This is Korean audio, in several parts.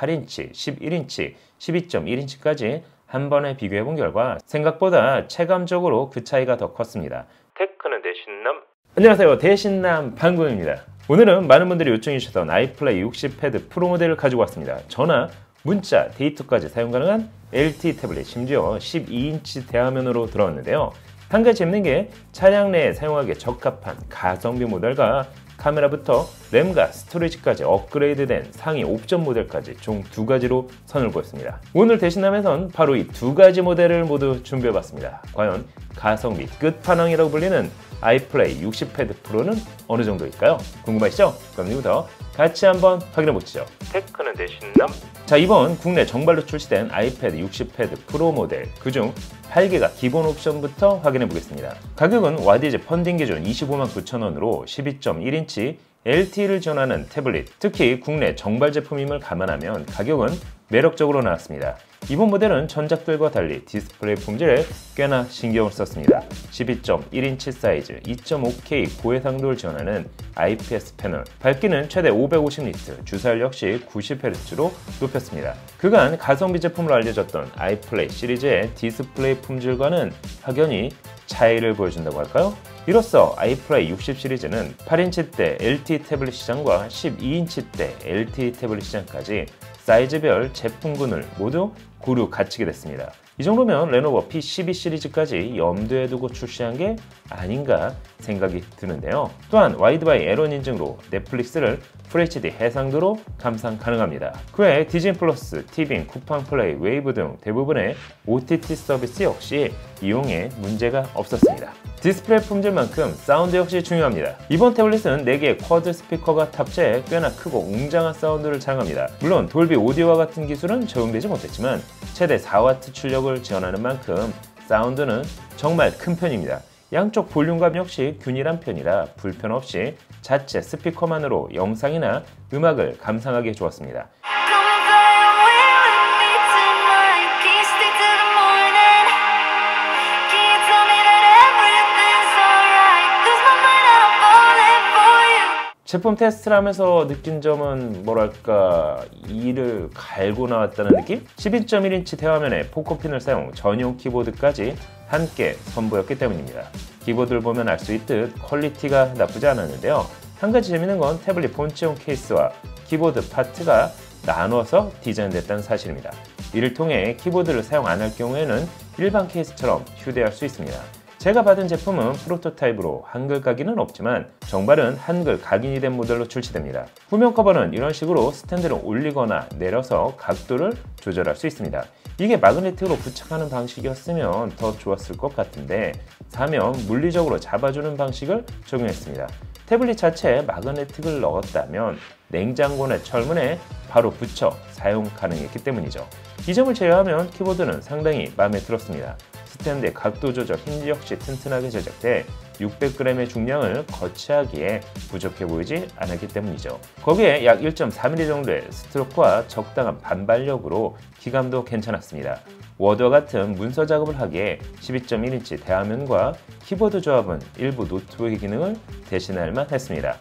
8인치, 11인치, 12.1인치까지 한 번에 비교해본 결과 생각보다 체감적으로 그 차이가 더 컸습니다. 테크는 대신남? 안녕하세요, 대신남 방금입니다. 오늘은 많은 분들이 요청해 주셨던 아이플레이 60패드 프로 모델을 가지고 왔습니다. 전화, 문자, 데이터까지 사용 가능한 LTE 태블릿, 심지어 12인치 대화면으로 들어왔는데요. 한 가지 재밌는 게 차량 내에 사용하기에 적합한 가성비 모델과 카메라부터 램과 스토리지까지 업그레이드된 상위 옵션 모델까지 총 두 가지로 선을 보였습니다. 오늘 대신남에선 바로 이 두 가지 모델을 모두 준비해봤습니다. 과연 가성비 끝판왕이라고 불리는 아이플레이 60패드 프로는 어느 정도일까요? 궁금하시죠? 그럼 지금부터 같이 한번 확인해 보시죠. 테크는 대신남? 자, 이번 국내 정발로 출시된 아이패드 60패드 프로 모델, 그중 8개가 기본 옵션부터 확인해 보겠습니다. 가격은 와디즈 펀딩 기준 259,000원으로 12.1인치 LTE를 지원하는 태블릿, 특히 국내 정발 제품임을 감안하면 가격은 매력적으로 나왔습니다. 이번 모델은 전작들과 달리 디스플레이 품질에 꽤나 신경을 썼습니다. 12.1인치 사이즈, 2.5K 고해상도를 지원하는 IPS 패널, 밝기는 최대 550니트, 주사율 역시 90Hz로 높였습니다. 그간 가성비 제품으로 알려졌던 아이플레이 시리즈의 디스플레이 품질과는 확연히 차이를 보여준다고 할까요? 이로써 아이플레이 60 시리즈는 8인치대 LTE 태블릿 시장과 12인치대 LTE 태블릿 시장까지 사이즈별 제품군을 모두 고루 갖추게 됐습니다. 이 정도면 레노버 P12 시리즈까지 염두에 두고 출시한 게 아닌가 생각이 드는데요. 또한 와이드바이 에런 인증으로 넷플릭스를 FHD 해상도로 감상 가능합니다. 그 외 디즈니 플러스, 티빙, 쿠팡 플레이, 웨이브 등 대부분의 OTT 서비스 역시 이용에 문제가 없었습니다. 디스플레이 품질만큼 사운드 역시 중요합니다. 이번 태블릿은 4개의 쿼드 스피커가 탑재해 꽤나 크고 웅장한 사운드를 자랑합니다. 물론 돌비 오디오와 같은 기술은 적용되지 못했지만 최대 4W 출력을 지원하는 만큼 사운드는 정말 큰 편입니다. 양쪽 볼륨감 역시 균일한 편이라 불편 없이 자체 스피커만으로 영상이나 음악을 감상하기 좋았습니다. 제품 테스트를 하면서 느낀 점은 뭐랄까, 이를 갈고 나왔다는 느낌? 12.1인치 대화면에 포커핀을 사용, 전용 키보드까지 함께 선보였기 때문입니다. 키보드를 보면 알 수 있듯 퀄리티가 나쁘지 않았는데요. 한 가지 재밌는 건 태블릿 본체용 케이스와 키보드 파트가 나눠서 디자인됐다는 사실입니다. 이를 통해 키보드를 사용 안 할 경우에는 일반 케이스처럼 휴대할 수 있습니다. 제가 받은 제품은 프로토타입으로 한글 각인은 없지만 정발은 한글 각인이 된 모델로 출시됩니다. 후면 커버는 이런 식으로 스탠드를 올리거나 내려서 각도를 조절할 수 있습니다. 이게 마그네틱으로 부착하는 방식이었으면 더 좋았을 것 같은데 사면 물리적으로 잡아주는 방식을 적용했습니다. 태블릿 자체에 마그네틱을 넣었다면 냉장고나 철문에 바로 붙여 사용 가능했기 때문이죠. 이 점을 제외하면 키보드는 상당히 마음에 들었습니다. 스탠드의 각도 조절 힌지 역시 튼튼하게 제작돼 600g의 중량을 거치하기에 부족해 보이지 않았기 때문이죠. 거기에 약 1.4mm 정도의 스트로크와 적당한 반발력으로 키감도 괜찮았습니다. 워드와 같은 문서 작업을 하기에 12.1인치 대화면과 키보드 조합은 일부 노트북의 기능을 대신할 만했습니다.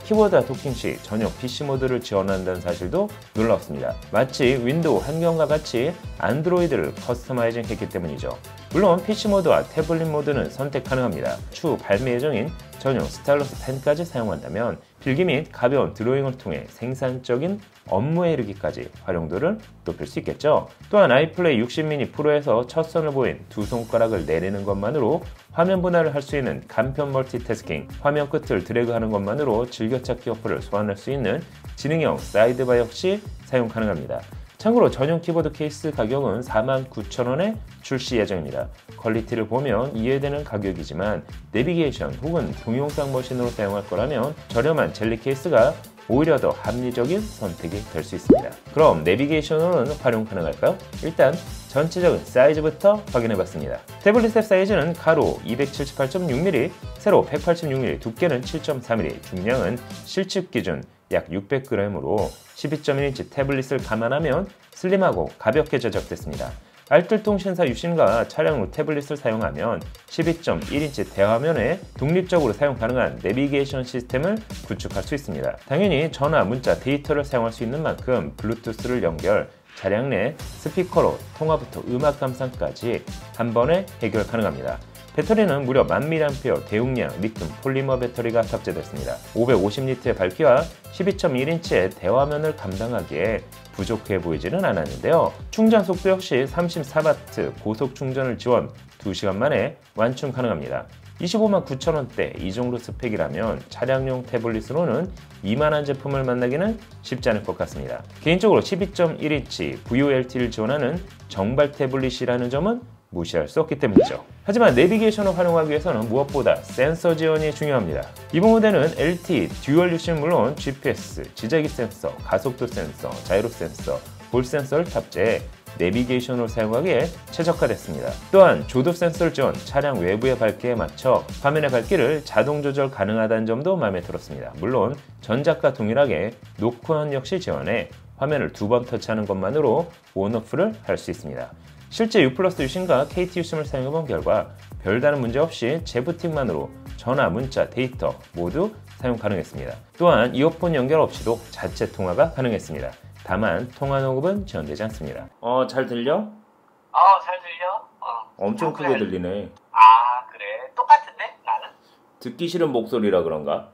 키보드와 도킹 시 전용 PC 모드를 지원한다는 사실도 놀라웠습니다. 마치 윈도우 환경과 같이 안드로이드를 커스터마이징 했기 때문이죠. 물론 PC 모드와 태블릿 모드는 선택 가능합니다. 추후 발매 예정인 전용 스타일러스 펜까지 사용한다면 필기 및 가벼운 드로잉을 통해 생산적인 업무에 이르기까지 활용도를 높일 수 있겠죠. 또한 아이플레이 60 미니 프로에서 첫 선을 보인 두 손가락을 내리는 것만으로 화면 분할을 할 수 있는 간편 멀티태스킹, 화면 끝을 드래그하는 것만으로 즐겨찾기 어플을 소환할 수 있는 지능형 사이드바 역시 사용 가능합니다. 참고로 전용 키보드 케이스 가격은 49,000원에 출시 예정입니다. 퀄리티를 보면 이해되는 가격이지만 내비게이션 혹은 동영상 머신으로 사용할 거라면 저렴한 젤리 케이스가 오히려 더 합리적인 선택이 될 수 있습니다. 그럼 내비게이션으로는 활용 가능할까요? 일단 전체적인 사이즈부터 확인해봤습니다. 태블릿 탭 사이즈는 가로 278.6mm, 세로 186mm, 두께는 7.4mm, 중량은 실측 기준 약 600g으로 12.1인치 태블릿을 감안하면 슬림하고 가볍게 제작됐습니다. 알뜰통신사 유심과 차량용 태블릿을 사용하면 12.1인치 대화면에 독립적으로 사용 가능한 내비게이션 시스템을 구축할 수 있습니다. 당연히 전화, 문자, 데이터를 사용할 수 있는 만큼 블루투스를 연결, 차량 내 스피커로 통화부터 음악 감상까지 한 번에 해결 가능합니다. 배터리는 무려 1000mAh 대용량 리튬 폴리머 배터리가 탑재됐습니다. 550L의 밝기와 12.1인치의 대화면을 감당하기에 부족해 보이지는 않았는데요. 충전 속도 역시 34W 고속 충전을 지원, 2시간 만에 완충 가능합니다. 259,000원대 이 정도 스펙이라면 차량용 태블릿으로는 이만한 제품을 만나기는 쉽지 않을 것 같습니다. 개인적으로 12.1인치 VoLT를 지원하는 정발 태블릿이라는 점은 무시할 수 없기 때문이죠. 하지만 내비게이션을 활용하기 위해서는 무엇보다 센서 지원이 중요합니다. 이번 모델은 LTE, 듀얼 유심은 물론 GPS, 지자기 센서, 가속도 센서, 자이로 센서, 볼 센서를 탑재해 내비게이션을 사용하기에 최적화됐습니다. 또한 조도 센서를 지원, 차량 외부의 밝기에 맞춰 화면의 밝기를 자동 조절 가능하다는 점도 마음에 들었습니다. 물론 전작과 동일하게 노크온 역시 지원해 화면을 2번 터치하는 것만으로 온오프를 할 수 있습니다. 실제 U+ 유심과 KT 유심을 사용해본 결과 별다른 문제 없이 재부팅만으로 전화, 문자, 데이터 모두 사용 가능했습니다. 또한 이어폰 연결 없이도 자체 통화가 가능했습니다. 다만 통화 녹음은 지원되지 않습니다. 잘 들려? 잘 들려? 엄청 크게 들리네. 아, 그래. 똑같은데? 나는? 듣기 싫은 목소리라 그런가?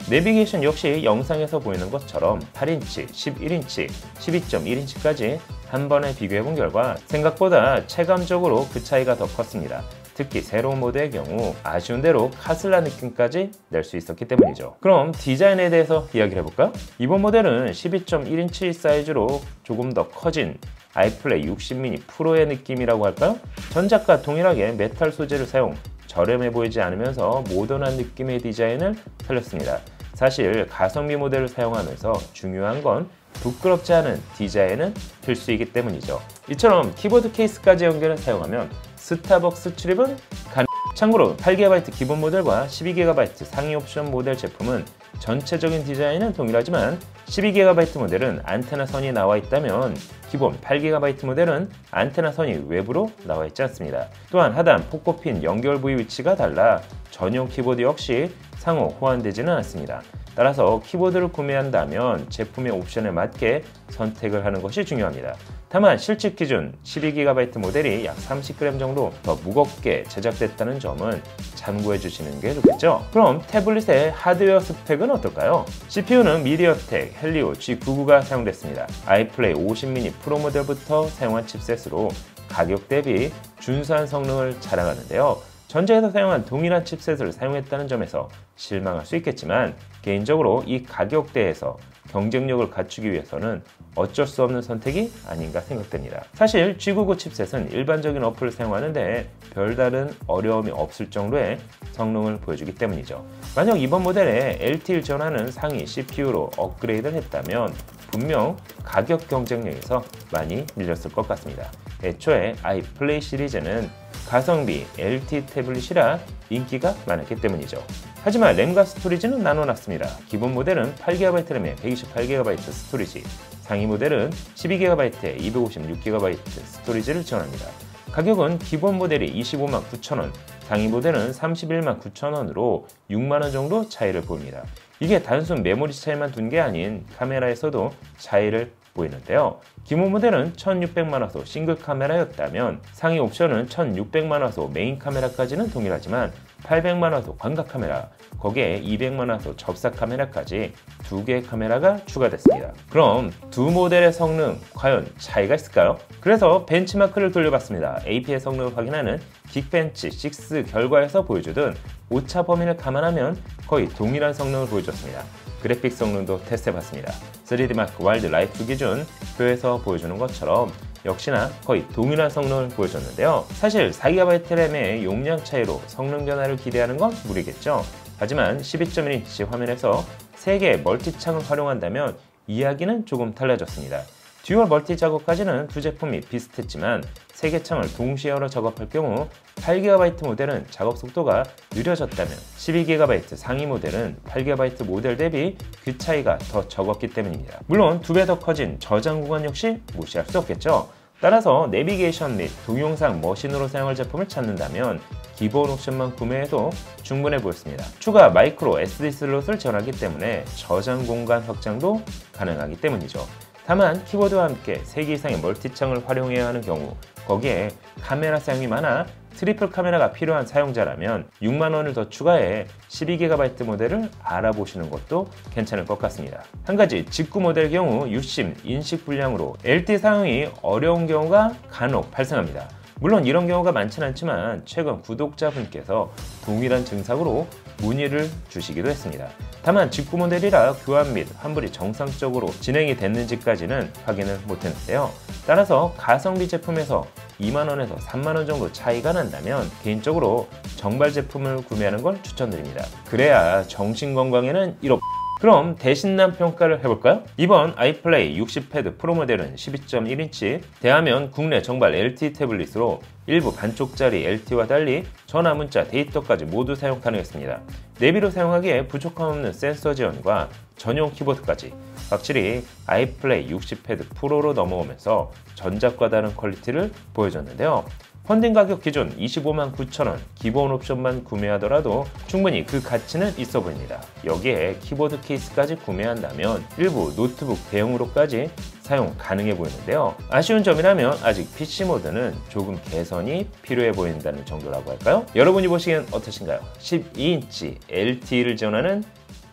내비게이션 역시 영상에서 보이는 것처럼 8인치, 11인치, 12.1인치까지 한 번에 비교해본 결과 생각보다 체감적으로 그 차이가 더 컸습니다. 특히 새로운 모델의 경우 아쉬운 대로 카슬라 느낌까지 낼 수 있었기 때문이죠. 그럼 디자인에 대해서 이야기를 해볼까요? 이번 모델은 12.1인치 사이즈로 조금 더 커진 아이플레이 60 미니 프로의 느낌이라고 할까요? 전작과 동일하게 메탈 소재를 사용, 저렴해 보이지 않으면서 모던한 느낌의 디자인을 살렸습니다. 사실 가성비 모델을 사용하면서 중요한 건 부끄럽지 않은 디자인은 필수이기 때문이죠. 이처럼 키보드 케이스까지 연결해 사용하면 스타벅스 출입은 가능. 참고로 8GB 기본 모델과 12GB 상위 옵션 모델 제품은 전체적인 디자인은 동일하지만 12GB 모델은 안테나 선이 나와 있다면 기본 8GB 모델은 안테나 선이 외부로 나와 있지 않습니다. 또한 하단 포코핀 연결 부위 위치가 달라 전용 키보드 역시 상호 호환되지는 않습니다. 따라서 키보드를 구매한다면 제품의 옵션에 맞게 선택을 하는 것이 중요합니다. 다만 실측 기준 12GB 모델이 약 30g 정도 더 무겁게 제작됐다는 점은 참고해 주시는 게 좋겠죠. 그럼 태블릿의 하드웨어 스펙은 어떨까요? CPU는 미디어텍 헬리오 G99가 사용됐습니다. 아이플레이 50 미니 프로 모델부터 사용한 칩셋으로 가격 대비 준수한 성능을 자랑하는데요. 전작에서 사용한 동일한 칩셋을 사용했다는 점에서 실망할 수 있겠지만 개인적으로 이 가격대에서 경쟁력을 갖추기 위해서는 어쩔 수 없는 선택이 아닌가 생각됩니다. 사실 G99 칩셋은 일반적인 어플을 사용하는데 별다른 어려움이 없을 정도의 성능을 보여주기 때문이죠. 만약 이번 모델에 LTE를 지원하는 상위 CPU로 업그레이드를 했다면 분명 가격 경쟁력에서 많이 밀렸을 것 같습니다. 애초에 아이플레이 시리즈는 가성비 LTE 태블릿이라 인기가 많았기 때문이죠. 하지만 램과 스토리지는 나눠놨습니다. 기본 모델은 8GB 램에 128GB 스토리지, 상위 모델은 12GB에 256GB 스토리지를 지원합니다. 가격은 기본 모델이 259,000원, 상위 모델은 319,000원으로 6만원 정도 차이를 보입니다. 이게 단순 메모리 차이만 둔 게 아닌 카메라에서도 차이를 보이는데요. 기본 모델은 1600만화소 싱글 카메라였다면 상위 옵션은 1600만화소 메인 카메라까지는 동일하지만 800만화소 광각 카메라, 거기에 200만화소 접사 카메라까지 2개의 카메라가 추가됐습니다. 그럼 두 모델의 성능 과연 차이가 있을까요? 그래서 벤치마크를 돌려봤습니다. AP의 성능을 확인하는 긱벤치 6 결과에서 보여주던 오차 범위를 감안하면 거의 동일한 성능을 보여줬습니다. 그래픽 성능도 테스트해봤습니다. 3D마크 와일드 라이프 기준 표에서 보여주는 것처럼 역시나 거의 동일한 성능을 보여줬는데요. 사실 4GB 램의 용량 차이로 성능 변화를 기대하는 건 무리겠죠. 하지만 12.1인치 화면에서 3개의 멀티창을 활용한다면 이야기는 조금 달라졌습니다. 듀얼 멀티 작업까지는 두 제품이 비슷했지만 3개 창을 동시에 열어 작업할 경우 8GB 모델은 작업 속도가 느려졌다면 12GB 상위 모델은 8GB 모델 대비 그 차이가 더 적었기 때문입니다. 물론 2배 더 커진 저장 공간 역시 무시할 수 없겠죠. 따라서 내비게이션 및 동영상 머신으로 사용할 제품을 찾는다면 기본 옵션만 구매해도 충분해 보였습니다. 추가 마이크로 SD 슬롯을 지원하기 때문에 저장 공간 확장도 가능하기 때문이죠. 다만 키보드와 함께 3개 이상의 멀티창을 활용해야 하는 경우, 거기에 카메라 사용이 많아 트리플 카메라가 필요한 사용자라면 6만원을 더 추가해 12GB 모델을 알아보시는 것도 괜찮을 것 같습니다. 한 가지 직구 모델 경우 유심, 인식 불량으로 LTE 사용이 어려운 경우가 간혹 발생합니다. 물론 이런 경우가 많지는 않지만 최근 구독자분께서 동일한 증상으로 문의를 주시기도 했습니다. 다만 직구 모델이라 교환 및 환불이 정상적으로 진행이 됐는지까지는 확인을 못했는데요. 따라서 가성비 제품에서 2만원에서 3만원 정도 차이가 난다면 개인적으로 정발 제품을 구매하는 걸 추천드립니다. 그래야 정신건강에는 이롭. 그럼 대신남 평가를 해볼까요? 이번 아이플레이 60패드 프로 모델은 12.1인치 대하면 국내 정발 LTE 태블릿으로 일부 반쪽짜리 LTE와 달리 전화, 문자, 데이터까지 모두 사용 가능했습니다. 내비로 사용하기에 부족함 없는 센서 지원과 전용 키보드까지 확실히 아이플레이 60패드 프로로 넘어오면서 전작과 다른 퀄리티를 보여줬는데요. 펀딩 가격 기준 259,000원, 기본 옵션만 구매하더라도 충분히 그 가치는 있어 보입니다. 여기에 키보드 케이스까지 구매한다면 일부 노트북 대용으로까지 사용 가능해 보이는데요. 아쉬운 점이라면 아직 PC 모드는 조금 개선이 필요해 보인다는 정도라고 할까요? 여러분이 보시기엔 어떠신가요? 12인치 LTE를 지원하는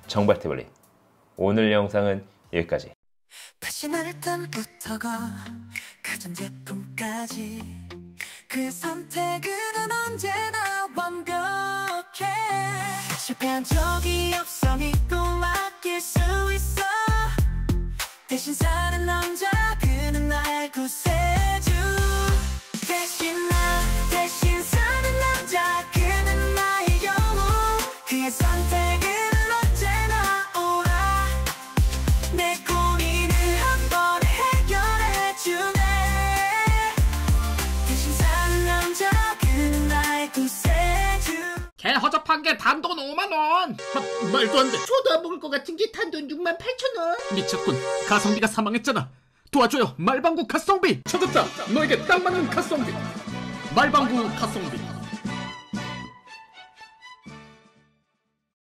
정발 태블릿. 오늘 영상은 여기까지. 패션을 땀부터가 가전제품까지 그 선택은 언제나 완벽해. 실패한 적이 없어 믿고 맡길 수 있어. 대신 사는 남자 그는 나의 구세주. 대신 사는 남자 그는 나의 영웅. 그의 선택은 언제나 옳아. 내 고민을 한 번에 해결해주네. 개 허접한 게 단돈 5만원. 말도 안 돼. 저도 안 먹을 것 같은 게 단돈 68,000원. 미쳤군. 가성비가 사망했잖아. 도와줘요. 말방구 가성비. 찾았다. 너에게 딱 맞는 가성비. 말방구 가성비.